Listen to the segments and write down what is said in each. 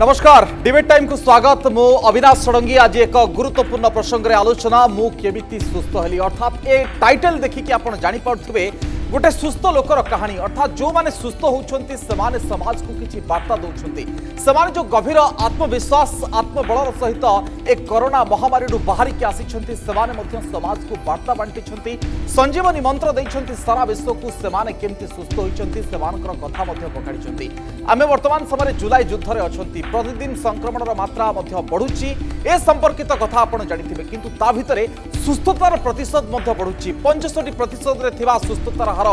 नमस्कार debate time को स्वागत मु अविनाश षडंगी आज एक गुरुत्वपूर्ण प्रसंग में आलोचना मु केमिति सुस्थ हेली अर्थात ए टाइटल देखिकी आपण जानि पाउथबे गोटे सुस्थ लोकर कहानी अर्थात जो माने सुस्थ होउछंती समाज को किछि वार्ता दउछंती समाज जो गभीर आत्मविश्वास आत्मबल सहित एक कोरोना महामारी रु बाहरी के आसीछंती समाने मध्य समाज को वार्ता बांटीछंती संजीवनी मंत्र दैछंती सारा विश्व को समाने केमती सुस्थ होइछंती समानकर कथा मध्य पकाड़िछंती आमे वर्तमान समय जुलाई युद्ध रे अछंती प्रतिदिन संक्रमण मात्रा मध्य बढ़ुची ए संपर्कित कथा आपण जानिथिबे किंतु ता भितरे सुस्थतार प्रतिशत मध्य बढ़ुची 65% रे थिबा सुस्थतार हार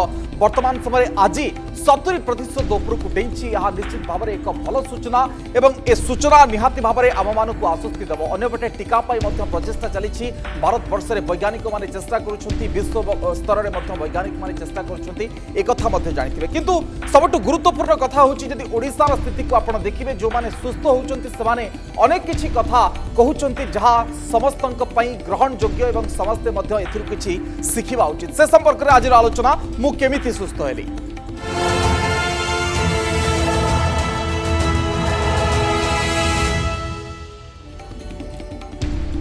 वर्तमान समय आज 70% उपरकू डेइछि यह निश्चित भाव में एक भल सूचना एवं ए सूचना निहाती भाव में आम मानक आश्वस्ति देव अन्यपटे टीका प्रचेषा चली भारत वर्ष में वैज्ञानिक माने चेष्टा करुछंती विश्व स्तर में वैज्ञानिक माने चेष्टा करुछंती एक कथा मध्य जानिथिबे किंतु सबटु गुरुत्वपूर्ण कथा होछि जदि ओडिशार स्थिति को आपण देखिबे जो माने सुस्थ होउछंती सेमाने अनेक किछि कथा कहउछंती जहा समस्तक पई ग्रहण योग्य एवं समस्ते मध्य एथिरु किछि शिखिबा उचित से संपर्क में आज आलोचना मु केमिति सुस्थ हेली।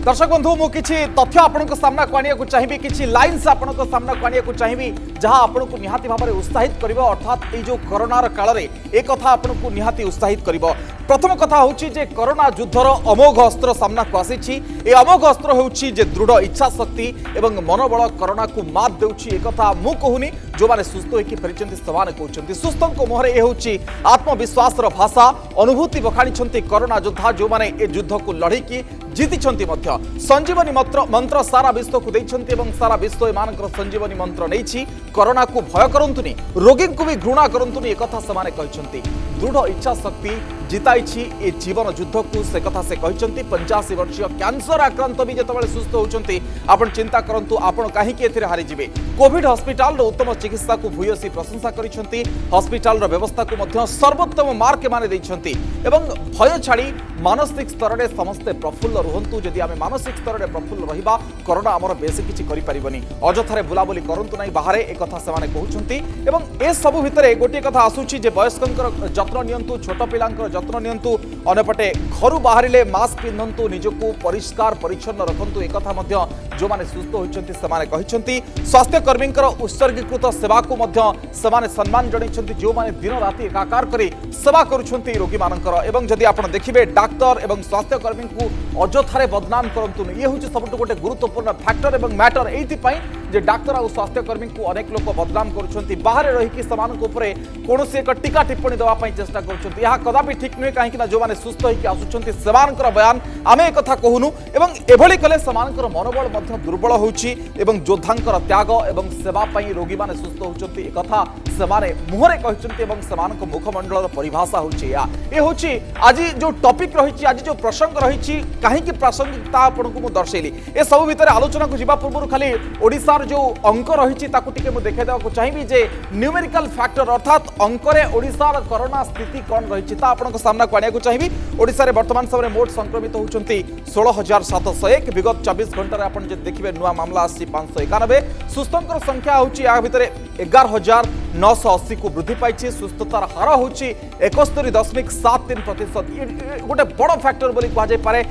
दर्शक बंधु मु किछि तथ्य आपनको सामना को आनिया को चाहिबी किछि लाइन्स आपनको सामना को आनिया को चाहिबी जहां आपनको निहाती भाव में उत्साहित करिवो अर्थात ए जो कोरोनार काल रे ए कथा आपनको निहाती उत्साहित करिवो। प्रथम कथा होछि जे कोरोना युद्धर अमोघ अस्त्र सामना को आसीछि ए अमोघ अस्त्र होछि जे दृढ़ इच्छा शक्ति एवं मनोबल कोरोना को मात देउछि ए कथा मु कहूनी जो माने सुस्थ होइकि परिचंती समान कहउछंती सुस्थंको मोहरे ए होछि आत्मविश्वास रो भाषा अनुभूति बखाणिछंती कोरोना योद्धा जो माने ए युद्ध को लढिकी जीतिछंती मध्य संजीवनी मंत्र सारा विश्व को देइछंती एवं सारा विश्व एमानकर संजीवनी मंत्र नैछि कोरोना को भय करंतुनी रोगी को भी घृणा करंतुनी एक कथा समाने कहिछंती दृढ़ इच्छा शक्ति जिताइछि ए जीवन युद्ध को से कथा से कहिछंती 85 वर्षीय कैंसर आक्रांत भी जेतबेले सुस्थ होउछंती आपण चिंता करंतु आपण काहे के एथिरे हारि जिवे कोविड हॉस्पिटल रो उत्तम चिकित्सा को भूयसी प्रशंसा करिछंती हॉस्पिटल रो व्यवस्था को मध्य सर्वोत्तम मार्क माने दैछंती एवं भय छाड़ी मानसिक स्तर रे समस्ते प्रफुल्ल रुहंतु जदि आमे मानसिक स्तर रे प्रफुल्ल रहिबा कोरोना हमर बेसी किछि करि परिबनी अजथारे बुलाबुली करंतु नै बाहरे एक कथा समाने कहउछंती एवं ए सब भितरे गोटे कथा आसुछि जे वयस्कंकर जत्न नियंतु छोट पिलांकर जत्न नियंतु अनेपटे घरु बाहरिले मास्क पिंधंतु निजको परिष्कार परिच्छन्न रखंतु एक कथा मध्य जो माने सुस्थ होइछंती समाने कहिछंती स्वास्थ्य कर्मींकर उत्सर्गीकृत सेवा को मध्य समाने सम्मान जणैछंती जो माने दिन राति एकाकार करी सेवा करूछंती रोगी मानकर एवं जदि आपण देखिबे डाक्टर एवं स्वास्थ्य कर्मी को अजथारे बदनाम करंतु ये होछि सबटु गोटे गुरुत्वपूर्ण फैक्टर एवं मैटर एथि पई जे डाक्टर और स्वास्थ्य कर्मी को अनेक लोक बदनाम करुछंती बाहर रहिकी समान उपरे कोनोसी एक टीका टिप्पणी देवा पई चेष्टा करुछंती यह कदापि ठीक नुहे काहे कि जो माने सुस्थ होइकी आसुछंती सेमानकर बयान आमे एक कथा कहूनु एवं एभली कले समानकर मनोबल मध्य दुर्बल होउछि एवं योद्धांकर त्याग एवं सेवा पई रोगी माने सुस्थ होउछंती एक कथा सेमाने मुहरे कहिछंती एवं समानक मुखमंडलर परिभाषा होउछि या ए होछि आज जो टॉपिक रहिछि आज जो प्रसंग रहिछि काहे कि प्रासंगिकता आपनको मु दर्शैली ए सब भितर आलोचना को जिबा पूर्व खाली ओडिसा जो अंक रही टिके देखे देवा चाहिए जे न्यूमेरिकल फैक्टर अर्थात अंकरे ओडिशार कोरोना स्थिति कौन रही सामना को आने चाहिए ओडिशा रे वर्तमान समय मोट संक्रमित होती 16,701 विगत 24 घंटे आप देखिए नुआ मामला आसी 591 सुस्थंकर संख्या होची या भितर 11,980 को वृद्धि पाई सुस्थतार हार होची 71.73% गोटे बड़ फैक्टर बोली कह जाए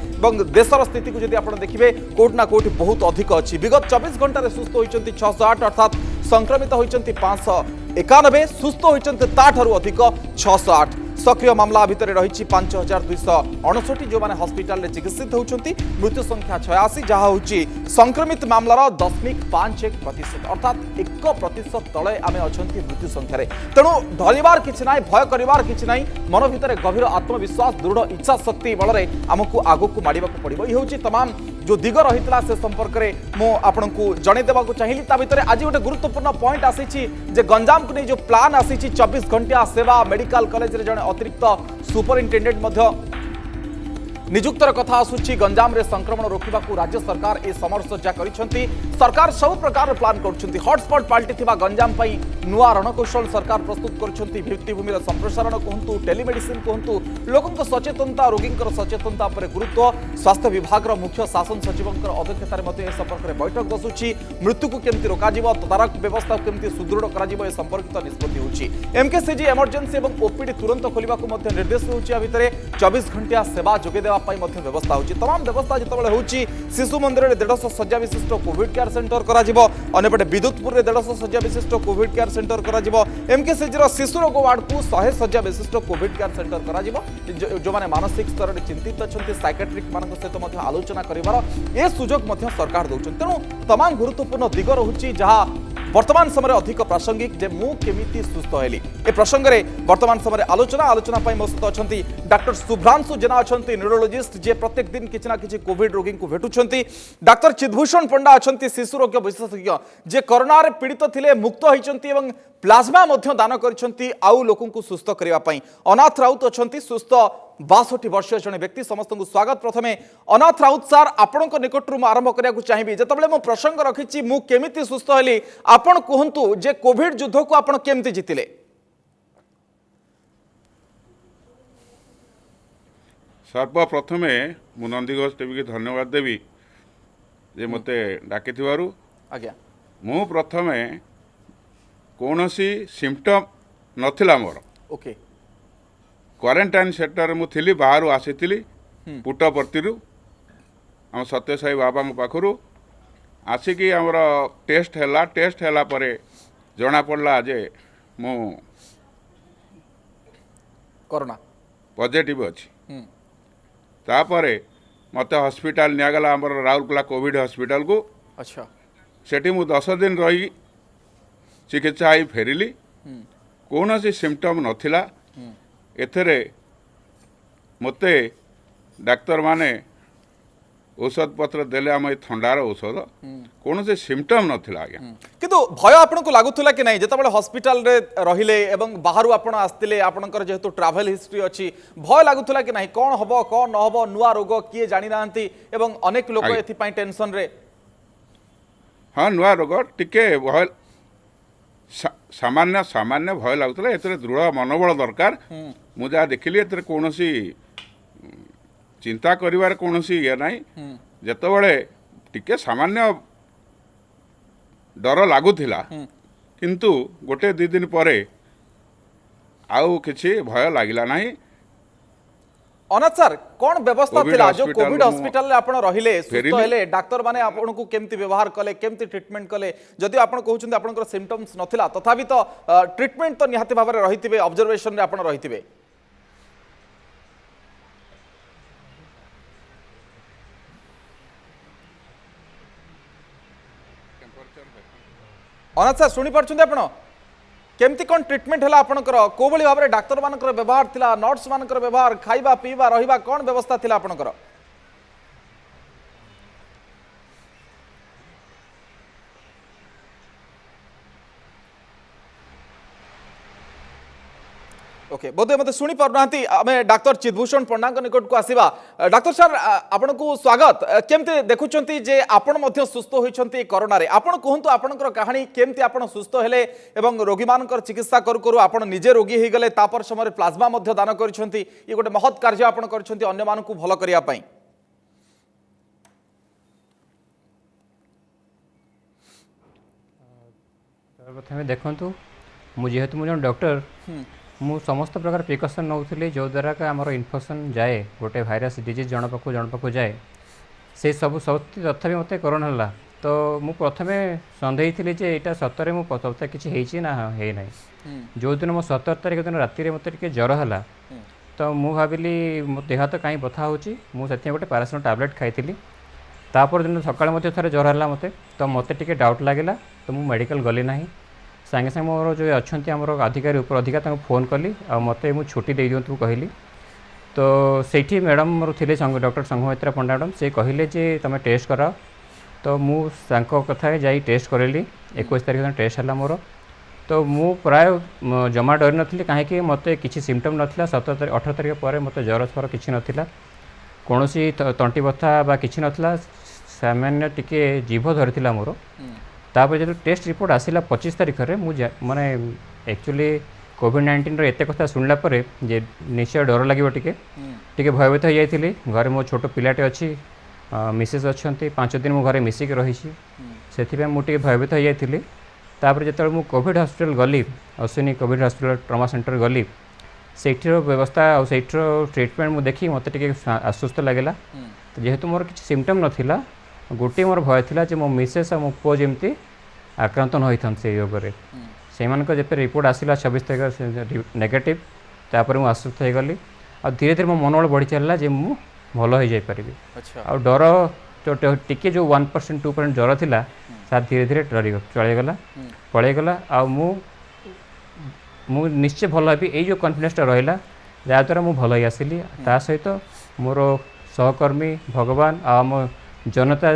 देशर स्थिति को जब आप देखिए कोटना कोटी बहुत अधिक अच्छी विगत 24 घंटे सुस्थ होती 608 अर्थात संक्रमित होती 591 सुस्थ होती ताठू अधिक 608 सक्रिय मामला भितर रही 5,269 जो मैंने हॉस्पिटल में चिकित्सित होती मृत्यु संख्या 86 जहाँ हूँ संक्रमित मामलार 0.51% अर्थात 1% तले आम अच्छा मृत्यु संख्यार तेणु डरबार कि ना भय कर कि ना मन भितर गभीर आत्मविश्वास दृढ़ इच्छा शक्ति बल आमको आगक माड़ा पड़ो ये हूँ तमाम जो दिग रही से संपर्क में मुझे जनईदेवा चाहिए भितर आज गोटे गुरुत्वपूर्ण पॉइंट आसी गंजाम को नहीं जो प्लान आसी 24 घंटिया सेवा मेडिकल कॉलेज रे जने अतिरिक्त सुपरिटेडेट निजुक्तर कथा आसुची गंजाम रे संक्रमण रोकवा राज्य सरकार ए समरसज्जा करिसेंती सरकार सब प्रकार प्लान करछंती हॉटस्पॉट पाल्टिथिबा गंजाम पई नुआ रणकौशल सरकार प्रस्तुत करछंती भित्तिभूमिर संप्रसारण कहंतु टेलीमेडिसिन कहंतु लोकंक सचेतनता रोगींकर सचेतनता पर गुरुत्व स्वास्थ्य विभाग मुख्य शासन सचिवंकर अध्यक्षतार मध्ये ए संपर्क बैठक बसुची मृत्यु को केमती रोकाजिबो तदारक व्यवस्था केमती सुदृढ़ कराजिबो ए संपर्कित निष्पत्ति होची एमकेसीजी इमरजेंसी एवं ओपीडी तुरंत खोलिबा को मध्ये निर्देश होची आ भितरे 24 घंटा सेवा जोगे देवा पई मध्ये व्यवस्था होची तमाम व्यवस्था जतबेले होची शिशु मंदिर रे 150 शଯ୍ୟା विशिष्ट कोविड केयर सेंटर करा जिवो अनेपटे विद्युतपुर रे 150 शଯ୍ୟା विशिष्ट कोविड केयर सेंटर करा जिवो एमकेसीजी रो शिशु रोग वार्ड को 100 शଯ୍ୟା विशिष्ट कोविड केयर सेंटर करा जिवो जो माने मानसिक स्तर रे चिंतित अछंती साइकियाट्रिक मानक सहित मध्ये आलोचना करिवार ए सुजोग मध्ये सरकार दउछन तेनु तमाम गुरुत्वपूर्ण दिग रहुची जहा वर्तमान समय अधिक प्रासंगिक जे मु केमिति सुस्थ हेली ए प्रसंग में वर्तमान समय आलोचना मो सहित अच्छी डॉक्टर शुभ्रांशु जेना अच्छा न्यूरोलोजिस्ट जे प्रत्येक दिन किसी ना किसी कोविड रोगी को भेटुंट डॉक्टर चिद्भूषण पंडा अच्छा शिशु रोग विशेषज्ञ जे कोरोना रे पीड़ित थिले मुक्त होइचंती एवं प्लाज्मा मध्य दान करिसंती आउ लोकंकु सुस्थ करिवा पई अनाथ राउत अच्छा सुस्थ 62 वर्षीय जड़े व्यक्ति समस्त को स्वागत प्रथमे अनाथ राउत सार आपण निकट आरंभ करने चाहिए जितेबाला मु प्रसंग रखी मु केमिति सुस्थ हेली आपण कहतु जे कोविड युद्ध को आपण केमिति जीतिले सर्वप्रथमे मु नंदीघोष टीवी की धन्यवाद देवी जे मते डाकी आज्ञा मु प्रथमे कौनसी सिम्पटम नथिला मोर ओके क्वारंटाइन सेक्टर मु थिली बाहर आसी पुटपर्ती आम सत्य साई बाबा पाखु आसिकी आमर टेस्ट है परे जना पड़ला जे मु कोरोना पॉजिटिव अच्छी तापरे मत हॉस्पिटल निगला आमर राउरकेला कोविड हॉस्पिटल को अच्छा सेठी मु 10 दिन रही चिकित्सा ही फेरिली कौन सी सिम्पटम नथिला एथरे मते डाक्तर माने औषध पत्र देले आम थंडार औषध कौन से सिम्पटम नथिला आज्ञा किंतु भय आपन को लागुला कि नहीं जेतेबेले हॉस्पिटल रे रहिले एवं बाहरु आपन आस्तिले आपनकर जेहेतु ट्रैवल हिस्ट्री अछि भय लागुला कि नहीं कौन हबो कौन न हबो नुआ रोग किए जानि नांती एवं अनेक लोक एथि पई टेंशन रे हाँ नुआ रोग टिके भय सामान्य सामान्य भय लगुला एतरे दृढ़ मनोबल दरकार मु जहाँ देखिली एतरे कौनसी चिंता करिवार कौनसी ये नहीं जेतेबेले टिके सामान्य डर लगुला किंतु गोटे 2 दिन परे आउ किछि भय लागिला नहीं अनाथ सर कौन व्यवस्था थिला जो कोविड हॉस्पिटल रे आपण रहिले सुस्त हेले डॉक्टर माने आपण को केमती व्यवहार कले केमती ट्रीटमेंट कले जदि आपण कहउछन आपनकर सिम्पटम्स नथिला तथापि तो ट्रीटमेंट तो निहाती भाव रे रहितिबे ऑब्जर्वेशन रे आपण रहितिबे अनाथ सर सुनी पारछन आपण केमती कौन ट्रीटमेंट है आपनकर को भली भाव में डाक्तर मानकर व्यवहार थिला नर्स मानकर व्यवहार खाइबा पीवा रहिबा कौन व्यवस्था थिला आपनकर ओके बोधे मत शुणी पारना आम डाक्तर चिद्भूषण पंडा निकट को आसवा डाक्तर सर आपण को स्वागत केमती देखुंत जे आपण सुस्थ होती कोरोना रे आपण कहतु आपणकर कहानी केमती आपण सुस्थ हेले एवं रोगी मानकर चिकित्सा करू करू आपण निजे रोगी हो गले तापर समय प्लाज्मा दान करिसेंती ये गोटे महत् कार्य आपण करिसेंती अन्य मानकु भल करिया पई प्रथमे देखंतु मु जेहेतु मु जन डॉक्टर मु समस्त प्रकार प्रिकसन नौली जो द्वारा का आमर इन्फेक्शन जाए गोटे भाइरस डिजीज जन पाक जाए से सब तथापि मत कोरोना है तो मु प्रथमे सन्देह थी जे यहाँ सतरे मु सप्ताह किसी ना है ना जो दिन मो 17 तारिख दिन राति मत ज्वर है तो मु भाविली मो देह हाथ कहीं बथा होती गोटे पैरासिटामोल टैबलेट खाई तापर दिन सकाଳେ मत थे ज्वर है मत तो मत डाउट लगे तो मु मेडिकल गली ना सागे सागे मोर जो अच्छा आम अधिकारी उपर अधिकारी फोन कली आ मत मुझे छुट्टी दे दिंतु कहली तो सेठी मैडम मोर थे डॉक्टर संघमित्रा पंडा मैडम से कहले जे तुम टेस्ट कराओ तो मुझे कथा जाई टेस्ट करेली 21 तारिख दिन टेस्ट है मोर तो मु प्राय जमा डर नी कहीं मत किसी सिम्पटम नाला 17 तारिख 18 तारिख पर मत ज्वर स्वर किसी नाला କୌଣସି ତଣ୍ଟି ବଥା ବା କିଛି ନଥିଲା, ସାମାନ୍ୟ ଟିକେ ଜିଭ ଧରିଥିଲା ମୋର। ତାପରେ ଯେତେବେଳେ ଟେଷ୍ଟ ରିପୋର୍ଟ ଆସିଲା 25 ତାରିଖରେ ମୁଁ ମାନେ ଆକ୍ଚୁଆଲି କୋଭିଡ୍-19ର ଏତେ କଥା ଶୁଣିଲା ପରେ ଯେ ନିଶ୍ଚୟ ଡର ଲାଗିବ, ଟିକେ ଭୟଭୀତ ହୋଇଯାଇଥିଲି। ଘରେ ମୋ ଛୋଟ ପିଲାଟେ ଅଛି, ମିସେସ୍ ଅଛନ୍ତି, 5 ଦିନ ମୁଁ ଘରେ ମିଶିକି ରହିଛି, ସେଥିପାଇଁ ମୁଁ ଟିକେ ଭୟଭୀତ ହୋଇଯାଇଥିଲି। ତାପରେ ଯେତେବେଳେ ମୁଁ କୋଭିଡ୍ ହସ୍ପିଟାଲ ଗଲି, Ashwini Covid hospital trauma centre ଗଲି, ସେଇଠିର ବ୍ୟବସ୍ଥା ଆଉ ସେଇଠିର ଟ୍ରିଟମେଣ୍ଟ ମୁଁ ଦେଖି ମୋତେ ଟିକେ ଆଶ୍ୱସ୍ତ ଲାଗିଲା। ଯେହେତୁ ମୋର କିଛି ସିମ୍ପଟମ୍ ନଥିଲା, ଗୋଟିଏ ମୋର ଭୟ ଥିଲା ଯେ ମୋ ମିସେସ୍ ଆଉ ମୋ ପୁଅ ଯେମିତି ଆକ୍ରାନ୍ତ ନ ହୋଇଥାନ୍ତି ସେଇ ରୋଗରେ। ସେମାନଙ୍କ ଯେତେ ରିପୋର୍ଟ ଆସିଲା 26 ତାରିଖ ନେଗେଟିଭ୍, ତାପରେ ମୁଁ ଆଶ୍ୱସ୍ତ ହୋଇଗଲି। ଆଉ ଧୀରେ ଧୀରେ ମୋ ମନୋବଳ ବଢ଼ି ଚାଲିଲା ଯେ ମୁଁ ଭଲ ହୋଇଯାଇପାରିବି। ଆଉ ଡର ଟିକେ ଯେଉଁ 1% 2% ଜ୍ୱର ଥିଲା, ତାହା ଧୀରେ ଧୀରେ ପଳେଇଗଲା। ଆଉ ମୁଁ ନିଶ୍ଚୟ ଭଲ ହେବି, ଏଇ ଯେଉଁ କନଫିଡେନ୍ସଟା ରହିଲା, ଯାହାଦ୍ୱାରା ମୁଁ ଭଲ ହେଇ ଆସିଲି। ତା ସହିତ ମୋର ସହକର୍ମୀ, ଭଗବାନ ଆଉ ଆମ ଜନତା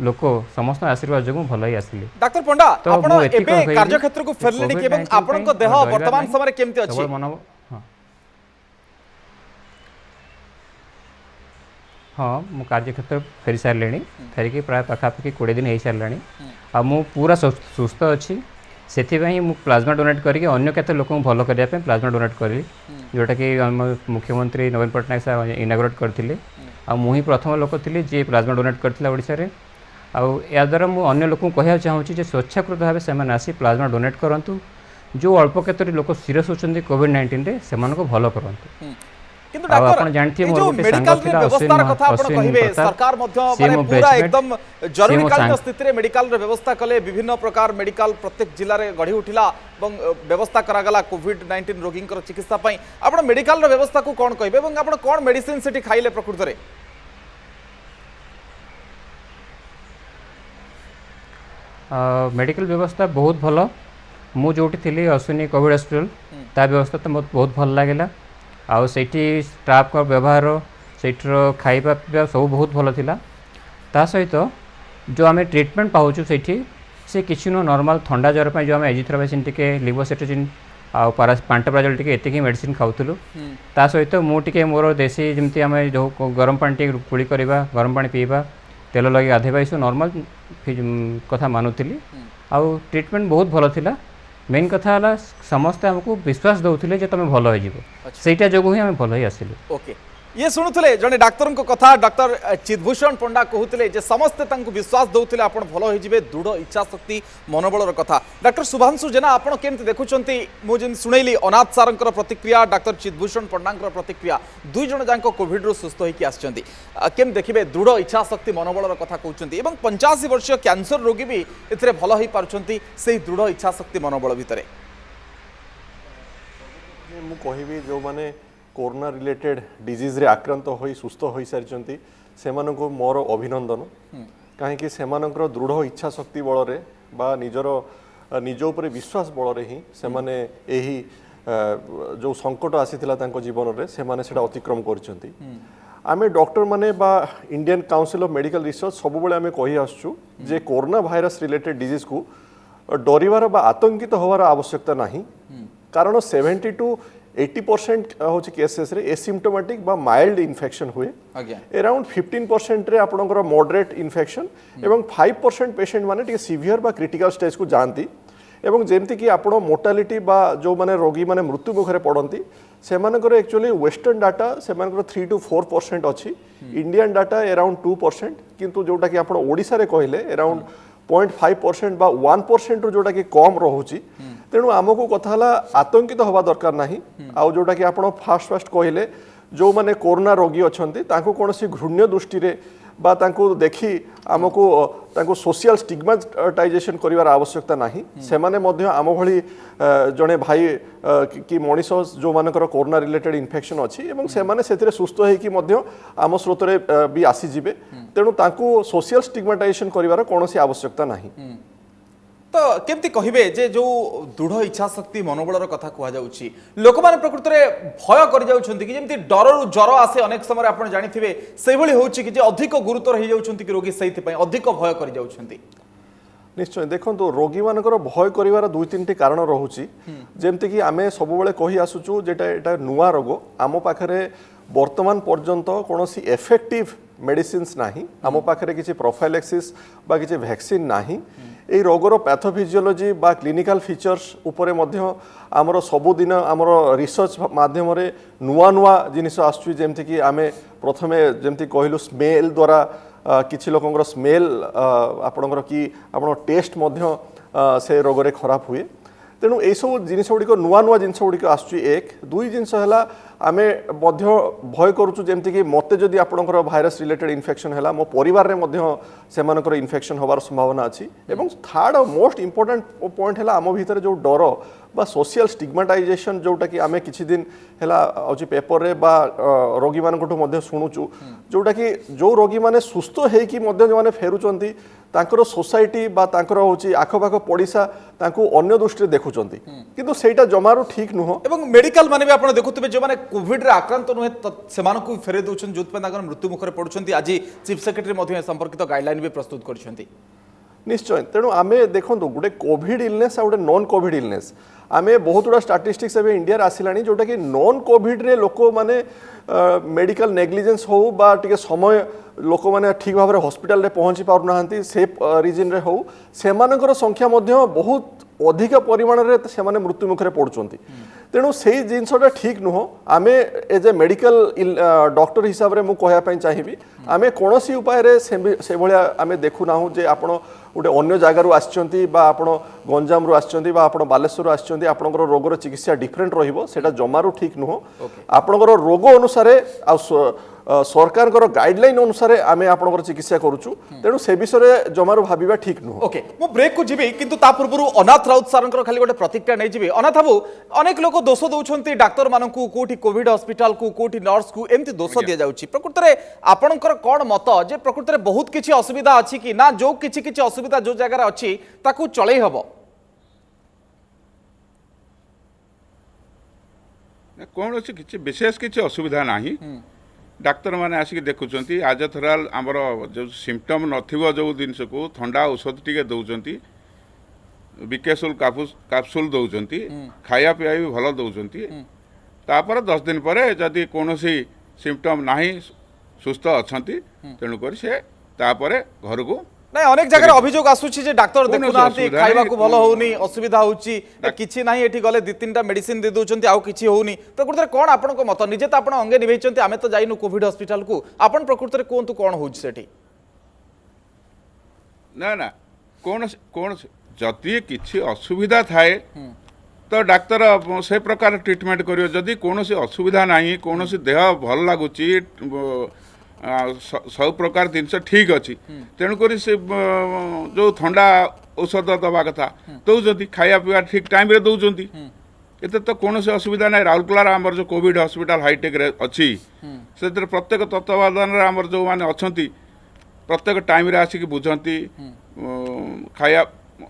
ଲୋକ ସମସ୍ତଙ୍କ ଆଶୀର୍ବାଦ ଯୋଗୁଁ ଭଲ ହେଇ ଆସିଲି। ଡାକ୍ତର ପଣ୍ଡା, ଆପଣ ଏବେ କାର୍ଯ୍ୟକ୍ଷେତ୍ରକୁ ଫେରିଲେଣି କି ଏବଂ ଆପଣଙ୍କ ଦେହ ବର୍ତ୍ତମାନ ସମୟରେ କେମିତି ଅଛି? ହଁ, ମୁଁ କାର୍ଯ୍ୟକ୍ଷେତ୍ର ଫେରି ସାରିଲିଣି, ଫେରିକି ପ୍ରାୟ ପାଖାପାଖି 20 ଦିନ ହେଇସାରିଲାଣି। ଆଉ ମୁଁ ପୁରା ସୁସ୍ଥ ଅଛି। ସେଥିପାଇଁ ମୁଁ ପ୍ଲାଜମା ଡୋନେଟ୍ କରିକି ଅନ୍ୟ କେତେ ଲୋକଙ୍କୁ ଭଲ କରିବା ପାଇଁ ପ୍ଲାଜମା ଡୋନେଟ୍ କରିଲି, ଯେଉଁଟାକି ଆମ ମୁଖ୍ୟମନ୍ତ୍ରୀ ନବୀନ ପଟ୍ଟନାୟକ ସାର୍ ଇନାଗୁରେଟ୍ କରିଥିଲେ। ଆଉ ମୁଁ ହିଁ ପ୍ରଥମ ଲୋକ ଥିଲି ଯିଏ ପ୍ଲାଜମା ଡୋନେଟ୍ କରିଥିଲା ଓଡ଼ିଶାରେ। ଆଉ ଏହାଦ୍ୱାରା ମୁଁ ଅନ୍ୟ ଲୋକଙ୍କୁ କହିବାକୁ ଚାହୁଁଛି ଯେ ସ୍ୱଚ୍ଛାକୃତ ଭାବେ ସେମାନେ ଆସି ପ୍ଲାଜମା ଡୋନେଟ୍ କରନ୍ତୁ। ଯେଉଁ ଅଳ୍ପ କେତୋଟି ଲୋକ ସିରିୟସ୍ ହେଉଛନ୍ତି କୋଭିଡ୍-19ରେ, ସେମାନଙ୍କୁ ଭଲ କରନ୍ତୁ। কিন্তু ডাক্তার এই যে মেডিকাল ব্যবস্থার কথা আপনি কহিবে, সরকার মধ্য মানে পুরা একদম জরুরীকালীন স্থিতিরে মেডিকাল ব্যবস্থা কলে, বিভিন্ন প্রকার মেডিকাল প্রত্যেক জেলার গড়ি উঠিলা এবং ব্যবস্থা করাগলা কোভিড-19 রোগীঙ্কর চিকিৎসা পাই। আপনি মেডিকাল ব্যবস্থা কু কোন কইবে এবং আপনি কোন মেডিসিন সেটি খাইলে প্রকৃতরে? মেডিকাল ব্যবস্থা বহুত ভালো। মু যোটি থিলি অশ্বিনী কোভিড হসপিটাল, তা ব্যবস্থা তো মতো বহুত ভাল লাগিলা। ଆଉ ସେଇଠି ଷ୍ଟାଫ୍ଙ୍କ ବ୍ୟବହାର, ସେଇଠିର ଖାଇବା ପିଇବା ସବୁ ବହୁତ ଭଲ ଥିଲା। ତା ସହିତ ଯେଉଁ ଆମେ ଟ୍ରିଟମେଣ୍ଟ ପାଉଛୁ ସେଇଠି, ସେ କିଛି ନୁହଁ, ନର୍ମାଲ୍ ଥଣ୍ଡା ଜ୍ୱର ପାଇଁ ଯେଉଁ ଆମେ ଏଜିଥ୍ରୋମାଇସିନ୍ ଟିକେ, ଲିଭୋସିଟ୍ରିଜିନ୍ ଆଉ ପାଣ୍ଟୋପ୍ରାଜୋଲ୍ ଟିକେ, ଏତିକି ମେଡ଼ିସିନ୍ ଖାଉଥିଲୁ। ତା ସହିତ ମୁଁ ଟିକେ ମୋର ଦେଶୀ ଯେମିତି ଆମେ ଯେଉଁ ଗରମ ପାଣି ଟିକେ କୁଳି କରିବା, ଗରମ ପାଣି ପିଇବା, ତେଲ ଲଗାଇ ଗାଧୋଇବା, ଏସବୁ ନର୍ମାଲ୍ କଥା ମାନୁଥିଲି। ଆଉ ଟ୍ରିଟମେଣ୍ଟ ବହୁତ ଭଲ ଥିଲା। मेन कथा है समस्ते आमको विश्वास दौले जे तुम भल हो सहीटा जो ही आम भल आसिलु। ओके, ये शुणुले जड़े डाक्तर कथा, डाक्तर चिद्भूषण पंडा कहते जे समस्ते विश्वास दौले आप भल हो, दृढ़ इच्छा शक्ति मनोबल कथा। डाक्तर शुभांशु जेना आप केमती देखुंत, मुझे शुणैली अनाथ सार प्रतिक्रिया, डाक्तर चिद्भूषण पंडा प्रतिक्रिया, दुई जन जाक कोविड रु सुस्थ होकर आसछन्ती, केम देखिए दृढ़ इच्छा शक्ति मनोबल कथा कहते। 85 वर्षीय कैंसर रोगी भी ए भल हो पार्टी से दृढ़ इच्छा शक्ति मनोबल भितर। मुझे जो मैंने कोरोना रिलेटेड डिजीज रे आक्रांत हो सुस्थ हो सारी से मोर अभिनंदन, कहीं से दृढ़ इच्छा शक्ति बल बा निज उपर विश्वास बल ही से माने यही जो संकट आसीथिला तांको जीवन रे से माने सेटा अतिक्रम करछंती। आमे डॉक्टर माने बा Indian council of medical research सब बेले आमे कहि आसछु जे कोरोना वायरस रिलेटेड डिजीज को डरिवार बा आतंकित होवार आवश्यकता नहीं, कारण 70 to 80% होची केसेस रे एसिम्प्टोमेटिक बा माइल्ड इन्फेक्शन हुए, अराउंड 15% रे आपनकर मॉडरेट इन्फेक्शन एवं 5% पेशेंट माने टिके सीवियर बा क्रिटिकल स्टेज को जानती एवं जेमति कि आपण मोर्टालिटी बा जो माने रोगी माने मृत्यु मुखरे पड़ती से मानकर एक्चुअली वेस्टर्न डाटा से मानकर 3 to 4% अच्छी, इंडियन डाटा अराउंड 2%, किंतु जोटा कि आपण ओडिसा रे कहले अराउंड 0.5% बा 1% रो जोटा कि कम रहुची। तेणु आमको कथा आतंकित हवा दरकार नहीं। आउ जोटा कि आपण फास्ट कहले जो माने कोरोना रोगी अछंती तांको कोनोसी घृण्य दृष्टि रे बा तांको देखी आमको तांको सोशल स्टिग्माटाइजेशन करिवार आवश्यकता नहीं। से माने मध्य आम भली जड़े भाई कि मनीष जो मानकर कोरोना रिलेटेड इन्फेक्शन अच्छी एवं से माने सेतिरे सुस्थ होइकी मध्य आम स्रोतरे भी आसी जिवे, तेणु तांको सोशल स्टिग्माटाइजेशन करिवार कोनोसी आवश्यकता नहीं। तो केमती कहिबे जे जो दृढ़ इच्छा शक्ति मनोबल कथा कह जाउछि, लोक माने प्रकृति रे भय कर जाउछन्ति कि जेमती डररु ज्वर आसे अनेक समय आपण जानिथिबे सेहि भली होछि कि जे अधिक गुरुतर हो जाउछन्ति कि रोगी सहित पय अधिक भय कर जाउछन्ति। निश्चय देखो रोगी मानकर भय करिवार 2-3टी कारण रहुछि, जेमती कि आमे सब बेले कहि आसुछु जेटा एटा नुवा रोग, आम पाखरे वर्तमान पर्यंत कौन एफेक्टिव मेडिसिन्स नाही आम पाखे किसी प्रोफाइलेक्सिस बा किसी वैक्सीन नाही এই রোगर पैथोफिजियोलॉजी बा क्लिनिकल फीचर्स उपरे मध्य आमर सबुदिन आमर रिसर्च माध्यम नुआ नुआ जिनिस आसुची जेमती कि आमे प्रथमे जेमती कहलु स्मेल द्वारा किछि लोकंकर स्मेल आपणकर कि आपण टेस्ट मध्य से रोगरे खराब हुए तेणु यही सब जिनिस गुड़िक नुआ नुआ जिनिस गुड़िक आसुची एक दुई जिनिस है आमे मध्य भय करूँ जमती कि मते जदि आपणकर भाइरस रिलेटेड इन्फेक्शन है मो परिवार मध्य सेमानकर इन्फेक्शन होवार संभावना अच्छी एवं थर्ड और मोस्ट इंपोर्टेंट पॉइंट है आम भितर जो डर बा सोशल स्टिग्माटाइजेशन जोटा कि आमे किछि दिन हैला अछि पेपर रे बा रोगी मानकठु मध्य शुणुचु जोटा कि जो रोगी माने सुस्थ हे कि मध्य जो माने फेरुचंती तांकर सोसाइटी बा तांकर होची आखपाख पड़िसा तांको अन्य दृष्टि देखुचंती किंतु सेटा जमारो ठीक नुह एवं मेडिकल माने भी आपण देखुतबे जो माने कोविड रे आक्रांत नुहे सेमानकु फेरे दउछन जोतपे तांकर मृत्यु मुखरे पडुचंती आज चीफ सेक्रेटरी मध्य संपर्कित गाइडलाइन भी प्रस्तुत करछंती निश्चय तेणु आमे देखो गोटे कोविड इलनेस आ गोटे नॉन कोविड इलनेस आमे बहुत गुड़ा स्टाटिस्टिक्स एवं इंडिया आसिलानी जोटा कि नॉन कोविड रे लोक माने मेडिकल नेग्लिजेंस हो बा टिके समय लोक माने ठीक भाव में हॉस्पिटल रे पहुंची पारु नाहंती से रीजन रे हो सेमानकर संख्या मध्य बहुत अधिक परिमाण रे सेमाने मृत्यु मुखरे पड़ुचंती तेणु से जिनसटा ठीक नुह आमे एज ए मेडिकल डॉक्टर हिसाब रे मु कहया पई चाहिबी आमे कोनोसी उपाय रे से भलिया आमे देखु नाहु जे आपण गोटे अन्य जगार आछंती बा आपण गंजाम रु आछंती बा आपण बालेश्वर आछंती आपणकर रोगर चिकित्सा डिफरेंट रहिबो सेटा जमारू ठीक नुह आपणकर रोग अनुसार आ सरकार गाइडलाइन अनुसार आमे आपणकर चिकित्सा करूछु तेणु से विषय जमारू भाबिबा ठीक नुह ओके मु ब्रेक को जीवी किंतु ता पूर्व अनाथ राउत सारंकर खाली गोटे प्रतिक्रिया नै जीवी अनाथ बाबू अनेक लोक दोष दउछंती डाक्टर मानकू कोठी कोविड हॉस्पिटल को कोठी नर्स को एमती दोष दिया जाउची प्रकृत रे आपणकर कोन मत जे प्रकृत रे बहुत किछि असुविधा अछि कि ना जो किछि किछि असुविधा जो जगह रे अछि ताकू चलै हबो कौन अच्छी किसी विशेष किसी असुविधा नहीं डाक्तर मैंने आसिक देखुंट आज थराल आमर जो सिम्पटम नथिबो जो जिनस को ठंडा औषध टी दौरान विकेशुल कैप्सूल दौरान खाया पीवा भी भल दौरान तापर 10 दिन पर जदि कौन सिम्पटम नहीं सुस्थ अच्छा तेणुक से घर को नहीं अनेक जगह अभियोग आसुची जे डाक्टर देखुनांती खाइबा को भलो होउनी असुविधा होउची किछि नाही एठी गले 2-3टा मेडिसिन दे दोचंती आउ किछि होउनी प्रकृत रे कोन आपन को मत निजे त आपन अंगे निभैचंती आमे तो जाइनु कोविड हॉस्पिटल को आपन प्रकृत रे कोन कोन होउची सेठी ना ना कोन जति किछि असुविधा थाए तो डाक्तर से प्रकार ट्रीटमेंट करियो जदि कोनोसी असुविधा नाही कोनोसी देह भल लागुची सब प्रकार जिनस ठीक अच्छी तेणुक से जो ठंडा औषध दवा कथा दौरान खाया पीवा ठीक टाइम रे दौरान एते तो कौन से असुविधा ना राउरकेलार आमर जो कोविड हॉस्पिटल हाईटेक रे अच्छी से प्रत्येक तत्वावधान आमर जो मैंने अच्छा प्रत्येक टाइम रे आसिक बुझंती खाया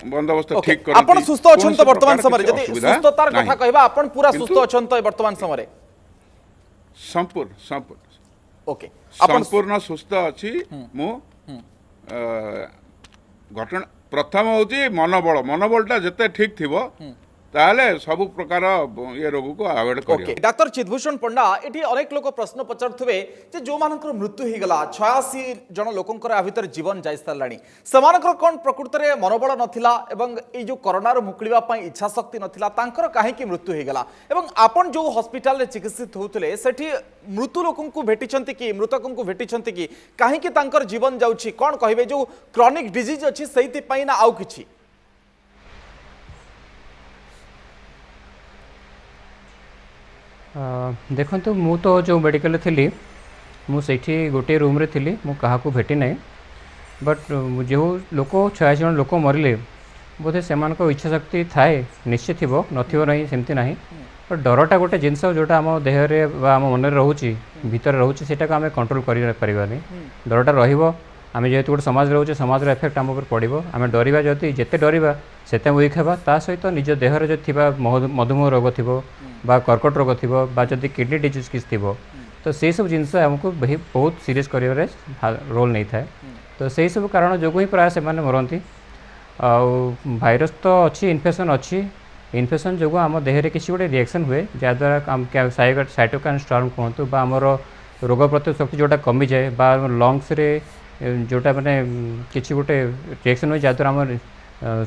बंदोबस्त ठीक कर आपण सुस्थ अछंत वर्तमान समय जदि सुस्थतार कथा कहबा आपण पूरा सुस्थ अछंत वर्तमान समय संपूर्ण ओके संपूर्ण सुस्थ अच्छी मु घटना प्रथम हूँ मनोबलटा जिते ठीक थी ताहले सब प्रकार ये रोग को अवॉइड करियो डॉक्टर चिदभूषण पंडा एटी अनेक लोक प्रश्न पचारुथबे जे जो मानकर मृत्यु ही गला 86 जन लोकंकर आ भीतर जीवन जाई सारलाणी समानकर कोन प्रकृत रे मनोबल नथिला एवं ए जो कोरोना रो मुक्लिबा पई इच्छा शक्ति नथिला तांकर काहे कि मृत्यु ही गला एवं आपण जो हॉस्पिटल रे चिकित्सित होतले सेठी मृत्यु लोकन को भेटिछंती कि मृतकन को भेटिछंती कि काहे कि तांकर जीवन जाउची कोन कहिबे जो क्रॉनिक डिजीज अछि सेति पई ना आउ किछि देखो मु तो जो मेडिकल थी मुझे गोटे रूम रे थी मु कहा भेटी ना बट जो लोक 86 जन लोक मरले बोधे से इच्छा शक्ति थाए निश्चित थो नथिबो नहीं सेमती नहीं बट डरटा गोटे जिनस जोटा आम देहरे आम मन रोचे भितर रोचे सेटा आम कंट्रोल कर डरटा रहिबो आम जेहेतु गोटे समाज रोचे समाज एफेक्ट आम पड़ो आम डरवा जदि जिते डरवा सेते वीक हेबा ता सहित निज देहरे जो थिबा मधुमेह रोग थिबो बा कर्कट रोग थिबो बा जदि किडनी डिजीज किसी थिबो तो से सब जिनस आमको बहुत सीरीयस कर रोल नहीं थाए तो से सब कारण जो ही प्राय से मरती भाइरस तो अच्छी इन्फेक्शन अच्छी इन्फेक्शन जो आम देहरे किसी गोटे रिएक्शन हुए जहाद्वारा साइटोकाइन स्टॉर्म कहतु बा आमर रोग प्रतिरोधक शक्ति जोटा कमी जाए बा लंग्स रे जोटा माने किसी गोटे रिएक्शन हुए जहाद्वारा आम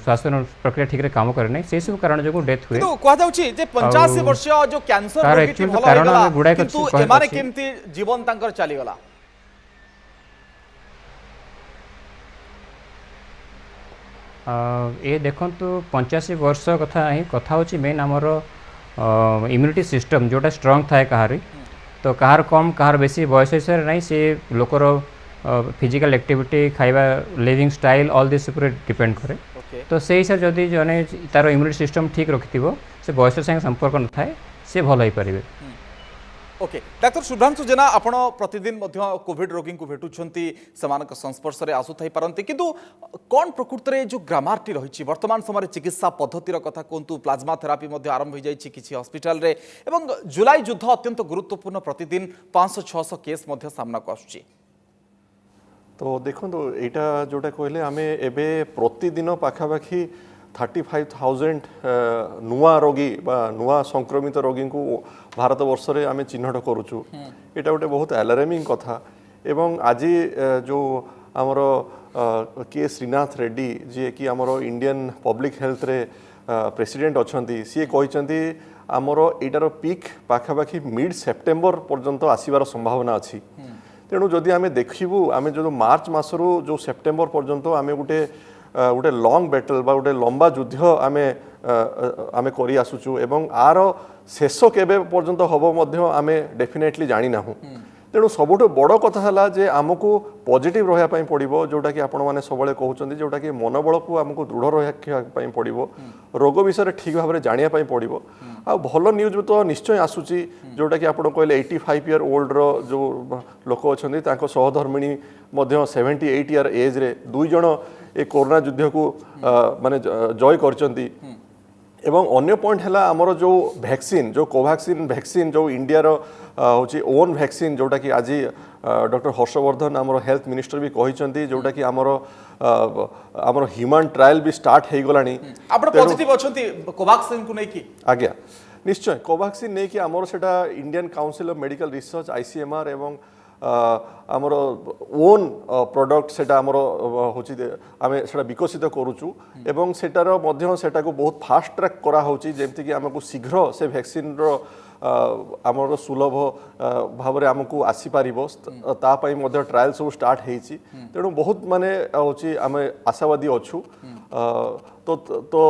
श्वास प्रक्रिया ठीक रे काम करे नहीं से सब कारण जो डेथ हुए किंतु कहा जाउची जे 85 वर्ष जो कैंसर तार रोगी actually भलो कारण होगला आमे गुड़ाए किंतु कहि एमाने अछि। केमती जीवन तांकर चली गला ये देखंतु 85 वर्ष कथा ही कथा होची मेन आमर इम्यूनिटी सिस्टम जोटा स्ट्रांग थाए कहारी तो कहार कम कहार बेसी बयस हिसाब नहीं से लोकर फिजिकल एक्टिविटी खाइबा लिविंग स्टाइल ऑल दिस ऊपर डिपेंड करे ओके तो से हिसाब जदि जने तार इम्यूनिटी सिस्टम ठीक रखिथिबो से बयस संगे संपर्क न थाए से भल होई परिबे ओके डाक्टर सुधांशु जेना आपण प्रतिदिन मध्य कोविड रोगी को भेटुछंती समानक संस्पर्श रे आसु थाई पारंती किंतु कोन प्रकृत रे जो ग्रामारटी रहिछि वर्तमान समय चिकित्सा पद्धतिर कथा कोंतु प्लाज्मा थेरापी मध्य आरंभ हो जाइछि किछि हॉस्पिटल रे एवं जुलाई युद्ध अत्यंत गुरुत्वपूर्ण प्रतिदिन 500-600 केस मध्य सामना को आसुछि तो देखो एटा जोटा कहले आमे एबे प्रतिदिन पाखापाखि 35,000 नुआ रोगी बा नुआ संक्रमित रोगी को भारत वर्ष रे आमे चिन्हट करूछु एटा गोटे बहुत अलार्मिंग कथा एवं आज जो आमर के श्रीनाथ रेड्डी जी कि आमर इंडियन पब्लिक हेल्थ रे प्रेसिडेंट अछंती सी कहिसंती आमर एटार पीक पाखापाखि मिड सेप्टेम्बर पर्यंत आसीबार संभावना अछि तेणु जदि आमे देखिबू आमे जो मार्च मासरू जो सेप्टेम्बर पर्यंत आमे गोटे गोटे लंग बैटल बा गोटे लंबा युद्ध आमे आमे करी आसुचु एवं आर शेष केबे पर्यंत हबो मध्य आमे डेफिनेटली जानि नाहु तेणु सबुठ बड़ कथा है जे आमको पॉजिटिव रहा पड़ो जोटा कि आपण मैंने सब कहते जोटा कि मनोबल को आमको दृढ़ रखा पड़ो रोग विषय ठीक भाव में जानापी पड़ो आ भल न्यूज तो निश्चय आसूची जोटा कि आप कहले 85 ईयर ओल्ड रो जो लोक अच्छा सहधर्मिणी 78 ईयर एज रे दुई जन ए कोरोना युद्ध को माने जय करचंती एवं अन्य पॉइंट है आमर जो वैक्सीन जो कोवैक्सीन वैक्सीन जो इंडिया रो होची ओन वैक्सीन जोटा कि आज डॉक्टर हर्षवर्धन आमर हेल्थ मिनिस्टर भी कहिसंती जोटा कि आमर आमर ह्यूमन ट्रायल भी स्टार्ट हे गलानी आपण पॉजिटिव अछंती कोवैक्सीन को नै की आज्ञा निश्चय कोवैक्सीन नै कि आमर सेटा Indian council of medical research ICMR एवं आमर ओन प्रोडक्ट सेटा आमर होची आमे सेटा विकसित करूचु एवं सेटार मध्य सेटा को बहुत फास्ट ट्रैक करा होची जेमति कि हमको शीघ्र से वैक्सीन रो आमर सुलभ भाव में आमको आसी पारिबो ता पई मध्य ट्रायल सब स्टार्ट हेची तेणु बहुत माने होची आमे आशावादी अछु तो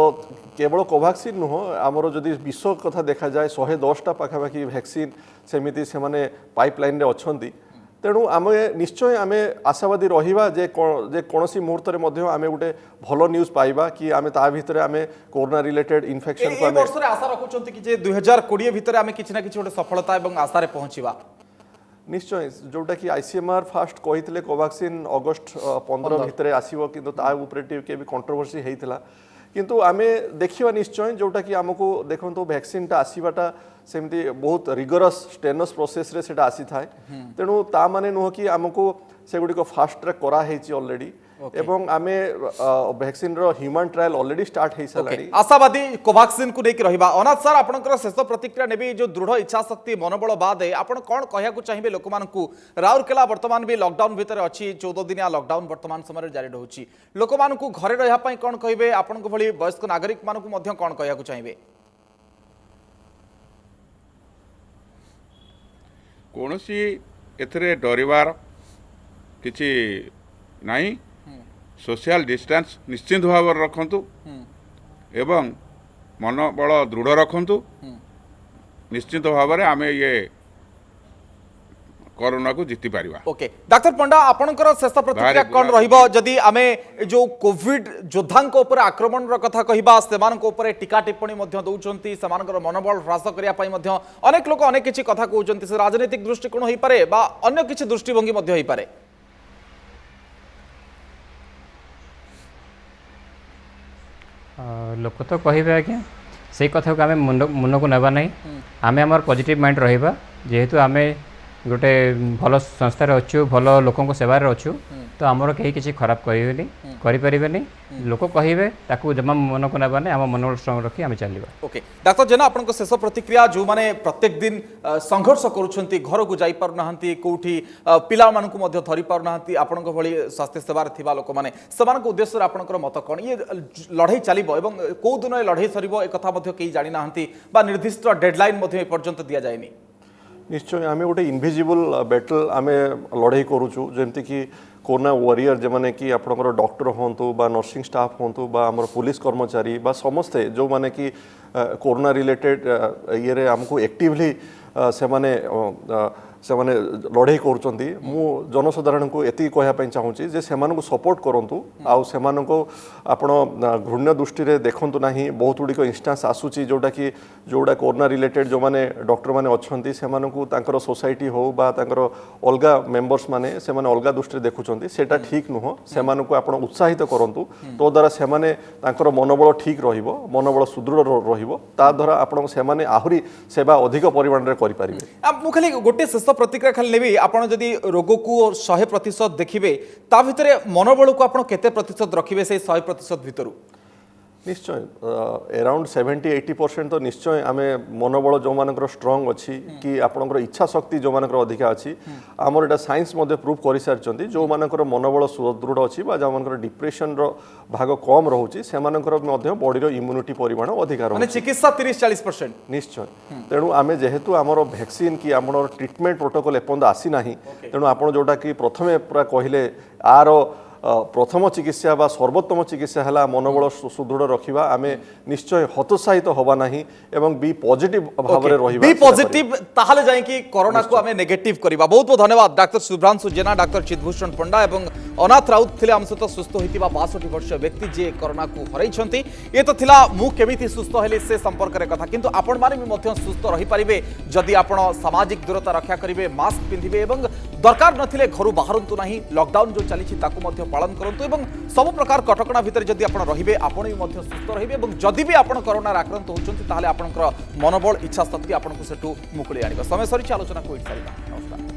केवल कोवैक्सीन नुह आमर जदि विश्व कथा देखा जाए 110टा पाखापाखि वैक्सीन सेमिति से माने पाइपलाइन रे अछंती तेणु आमे निश्चय आमे आशावादी रहिबा जे कोनोसी मुहूर्त रे मध्य आमे गोटे भलो न्यूज पाइबा कि आमे ता भितर आमे कोरोना रिलेटेड इन्फेक्शन को आमे वर्ष रे आशा रखुचंती कि जे 2020 भितर आमे किछि ना किछि गोटे सफलता एवं आशा रे पहुंचीबा निश्चय जोटा कि आईसीएमआर फास्ट कही कोवैक्सीन अगस्ट 15 भितर आसीबो किंतु ता ऊपर के भी कंट्रोवर्सी हेइतला किंतु आमे देखिबा निश्चय जोटा कि हमको देखंतो वैक्सीन ता आसीबाटा सेमती बहुत रिगरस स्टेनस प्रोसेस रे सेटा आसी थाए तेणु ता माने नुह कि हमको से गुडी को फास्ट ट्रैक करा हेची ऑलरेडी एवं आमे वैक्सीन रो ह्यूमन ट्रायल ऑलरेडी स्टार्ट हे सलाडी आशावादी कोवैक्सीन को लेकर रहिबा अनाथ सर आपनकर शेष प्रतिक्रिया नेबी जो दृढ़ इच्छा शक्ति मनोबल बाद आपण कोन कहया को चाहिबे लोकमान को राउरकेला वर्तमान भी लॉकडाउन भीतर अछि 14 दिनिया लॉकडाउन वर्तमान समय रे जारी रहउछि लोकमान को घरे रहया पई कोन कहबे आपण को भली वयस्क नागरिक मान को मध्य कोन कहया को चाहिबे कोनोसी एथरे डरिवार किछि नाही सोशल डिस्टेंस निश्चित भाव रखंतु एवं मनोबल दृढ़ रखंतु निश्चित भाव में आमे ये कोरोना को जीति पारिबा ओके डॉक्टर पंडा आपनकर शेष प्रतिक्रिया कोन रहिबो जदि आमे जो कोविड योद्धांक ऊपर आक्रमण र कथा कहिबा सेमानक ऊपर टीका टिप्पणी मध्य दउचंती सेमानकर मनोबल ह्रास करिया पई मध्य अनेक लोक अनेक किछि कथा कहउचंती से राजनीतिक दृष्टिकोण होई पारे बा अन्य किछि दृष्टिभंगी मध्य होई पारे लोक तो कहे आज्ञा से कथा को आम मन को नेबा नहीं आम आम पॉजिटिव माइंड रहिबा जेहेतु आम गोटे भल संस्थार अच्छु भल लोकों सेवार अच्छु तो आमर कहीं किसी खराब करें लोक कहे ताकू जमा मन को नबाने आम मनोबल स्ट्रंग रखी आम चलवा। ओके डाक्टर जेना आपन शेष प्रतिक्रिया जो माने प्रत्येक दिन संघर्ष करूछंती घर को जाई पार नाहंती कोठी पिला मानकु मध्य धरि पार नाहंती आपन को भली स्वास्थ्य सेवा रे थिबा लोक माने समान को उद्देश्य आपनकर मत कोन ये लड़ाई चलिबो एवं को दिन लड़ाई सरिबो ए कथा मध्य केही जानि नाहंती बा निर्दिष्ट डेडलाइन मध्य पर्यंत दिया जायनी। निश्चय आम गोटे इनविजिबल बैटल आम लड़ाई करूचु जमती कि कोरोना वॉरियर जो माने कि आपनकर डॉक्टर होंतु बा नर्सिंग स्टाफ होंतु बा हमर पुलिस कर्मचारी बा समस्ते जो माने कि कोरोना रिलेटेड ये रे हमको एक्टिवली से माने लड़ाई करुँच मु जनसाधारण को एति कहवाई चाहूँगी जे से सपोर्ट करूँ आउ से आपण घृण्य दृष्टि देखु ना बहुत गुड़िक इन्स्टान्स आसूची जोड़ा कोरोना रिलेटेड जो मैंने डॉक्टर मैंने अच्छा से सोसाइटी हो बा अलग मेंबर्स माने से अलग दृष्टि देखुं सेटा ठीक नुह से आप उत्साहित करूँ तो द्वारा से मनोबल ठीक मनोबल सुदृढ़ द्वारा आपण से आहरी सेवा अधिक परिमाण में करें। खाली गोटे शेष प्रतिक्रिया खाली नेबी आपण जदि रोग को 100% देखिबे ता भितरे मनोबल को आपण केते प्रतिशत रखिबे से 100% भितरु? निश्चय अराउंड 70-80% तो निश्चय आम मनोबल जो मानकर स्ट्रंग अच्छी कि आपणकर इच्छा शक्ति जो मानकर अधिका अच्छी आमर एटा साइंस मध्य प्रूव कर सारी जो मानकर मनोबल सुदृढ़ अच्छी जो मानकर डिप्रेशन रो भाग कम रोचे से बॉडी इम्यूनिटी परिमाण अधिक माने चिकित्सा 30-40% निश्चय तेणु आम जेहेतु आमर वैक्सीन कि आम ट्रिटमेंट प्रोटोकॉल एपर्यंत आसी ना तेणु आप जोटा कि प्रथमे पूरा कहले आर प्रथम चिकित्सा बा सर्वोत्तम चिकित्सा है मनोबल सुदृढ़ रखा आम निश्चय हतोत्साहित हवा ना एवं बी पॉजिटिव भाव में रहिबा बी पॉजिटिव ताहाले जाय कि कोरोना को आमे नेगेटिव करबा। बहुत बहुत धन्यवाद डाक्टर शुभ्रांशु जेना डाक्टर चितभूषण पंडा एवं अनाथ राउत थिले आम सहित सुस्थ होइतिबा 62 वर्षीय व्यक्ति जे कोरोना को हरैछंती ये तो थिला मु केमिति सुस्थ हेले से संपर्क रे कथा किंतु आपण माने भी मध्य सुस्थ रहि परिबे जदि आपण सामाजिक दूरता रक्षा करिवे मास्क पिंधिबे एवं दरकार नथिले घरु बाहरंतु नाही लॉकडाउन जो चलीछि ताकू मध्य पालन करंतु एवं सब प्रकार कटकणा भितर जदि आपण रहिबे आपण भी मध्य सुस्थ रहिबे एवं जदि भी आपण कोरोना आक्रांत होउछंती ताहाले आपणकर मनोबल इच्छा शक्ति आपणको सेटु मुकुली आनिबा। समय सरी आलोचना को इच्छा नमस्कार।